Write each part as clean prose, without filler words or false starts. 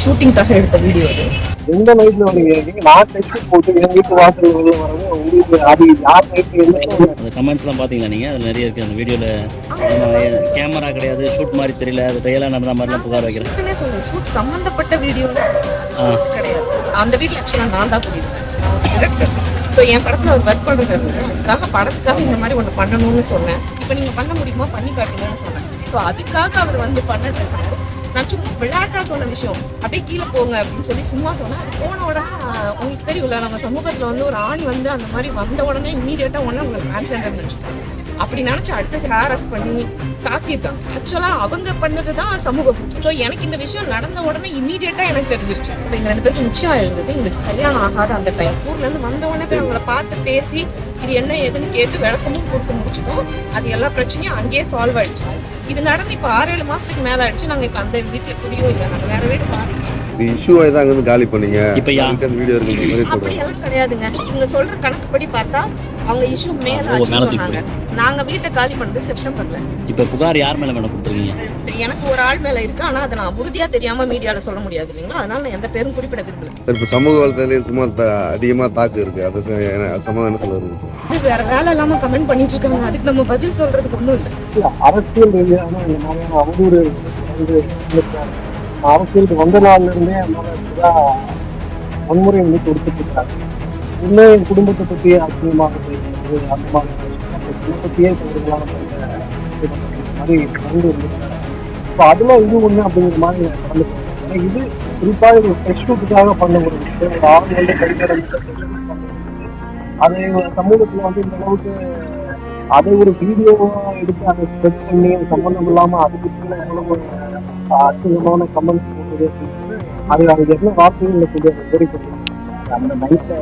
ஷூட்டிங்காக எடுத்த வீடியோ அது. எந்த நைட்ல வரீங்க? நான் டெக்ஸ்ட் போட்டு என் வீட்டு வாசல் வரவும் உங்களுக்கு அது யார் நைட்டு என்ன அந்த கமெண்ட்ஸ்லாம் பார்த்தீங்களா நீங்கள்? அதில் நிறைய இருக்குது அந்த வீடியோவில். கேமரா கிடையாது, ஷூட் மாதிரி தெரியல, அது கையெல்லாம் நடந்த மாதிரிலாம் புகார் வைக்கிறேன். சொல்லுவேன் ஷூட் சம்மந்தப்பட்ட வீடியோ கிடையாது. அந்த வீட்டில் ஆக்சுவலாக நான் தான் பண்ணியிருக்கேன். ஸோ என் படத்தில் அவர் ஒர்க் பண்ணுறது அதுக்காக படத்துக்காக இந்த மாதிரி ஒன்று பண்ணணும்னு சொன்னேன். இப்போ நீங்கள் பண்ண முடியுமா பண்ணி காட்டுங்கன்னு சொன்னேன். ஸோ அதுக்காக அவர் வந்து பண்ணிட்டு இருக்காரு. நான் சும்மா விளையாட்டா சொன்ன விஷயம் அப்படியே கீழே போங்க அப்படின்னு சொல்லி சும்மா சொன்னேன். அது போன உடனே உங்களுக்கு தெரியும்ல, நம்ம சமூகத்தில் வந்து ஒரு ஆண் வந்து அந்த மாதிரி வந்த உடனே இம்மீடியட்டாக ஒன்று உங்களுக்கு டிரான்ஸ்ஜெண்டர் நினச்சிட்டாங்க. அப்படி நினச்சி அடுத்து ஹாரஸ் பண்ணி தாக்கியிருக்காங்க. ஆக்சுவலாக அவங்க பண்ணது தான் சமூகம். ஸோ எனக்கு இந்த விஷயம் நடந்த உடனே இம்மீடியட்டாக எனக்கு தெரிஞ்சிருச்சு. இப்போ எங்கள் 2 பேருக்கு நிச்சயம் இருந்தது. எங்களுக்கு கல்யாணம் ஆகாத அந்த டைம் ஊர்லேருந்து வந்த உடனே போய் அவங்கள பார்த்து பேசி இது என்ன ஏதுன்னு கேட்டு விளக்கமும் கொடுத்து முடிச்சிட்டோம். அது எல்லா பிரச்சனையும் அங்கேயே சால்வ் ஆயிடுச்சு. இது நடந்து இப்போ 6-7 மாதத்துக்கு மேலே ஆயிடுச்சு. நாங்கள் இப்போ அந்த வீட்டில் புரியவும் இல்லை. நாங்கள் வேற வீடு பாருங்க. இஷ்யூ ஆகி தான் அங்கே காலி பண்ணீங்க. இப்போ வீடியோ இருக்கு அப்படி எல்லாம் கிடையாதுங்க. இவங்க சொல்ற கணக்குப்படி பார்த்தா அவங்க இஷ்யூ மேல சொன்னாங்க. நாங்க வீட்டை காலி பண்ணது செப்டம்பர்ல. இப்போ புகார் யார் மேல மேடம் கொடுத்துருக்கீங்க? எனக்கு ஒரு ஆள் மேல இருக்கு. ஆனா அதை நான் உறுதியா தெரியாம மீடியால சொல்ல முடியாது இல்லைங்களா. அதனால நான் எந்த பேரும் குறிப்பிட விரும்பல. இப்போ சமூக வலைதளத்திலேயே சும்மா அதிகமாக தாக்கு இருக்கு. அது சமாதானம் சொல்லுறது. இது வேற வேலை இல்லாம கமெண்ட் பண்ணிட்டு இருக்காங்க. அதுக்கு நம்ம பதில் சொல்றதுக்கு ஒன்றும் இல்லை. அரசியல் ரீதியான இந்த மாதிரியான அவதூறு அரசியலுக்கு வந்த நாள்ல இருந்தே வன்முறை வந்து கொடுத்துட்டு இருக்காங்க. இன்னும் என் குடும்பத்தை பற்றி அசிங்கமாக பேசுறது அந்த மாதிரி பற்றியே மாதிரி நடந்து இருந்துருக்காங்க. இப்போ அதெல்லாம் இது ஒன்று அப்படிங்கிற மாதிரி நடந்து போகிறாங்க. ஏன்னா இது குறிப்பாக ஒரு டெக்ஸ்ட்புக்காக பண்ண ஒரு விஷயம். ஒரு ஆள் வந்து கடிதம் அதை சமூகத்தில் வந்து இந்த அளவுக்கு அதை ஒரு வீடியோவாக எடுத்து அதை ஸ்ப்ரெட் பண்ணி சம்பந்தம் இல்லாமல் அதுக்கு எவ்வளவு அசிங்கமான கமெண்ட்ஸ் போட்டது அப்படின்றது அது என்ன வார்த்தைகள் சொல்லி அதை தெரிவிக்கிறது. அந்த நைட்டை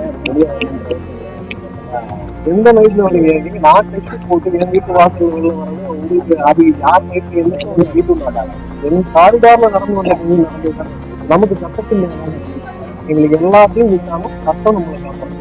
எந்த நைட்ல வரீங்க? நான் டெக்ஸ்ட் போட்டு என் வீட்டு வாசல் வரவும் உங்களுக்கு அது யார் நைட்டு என்ன வீட்டு மாட்டாங்க. என் காரிடார்ல நடந்து வந்த நடந்து நமக்கு சட்டத்தில் எங்களுக்கு எல்லாத்தையும் விட்டாலும் சட்டம் நம்மளை காப்பாற்ற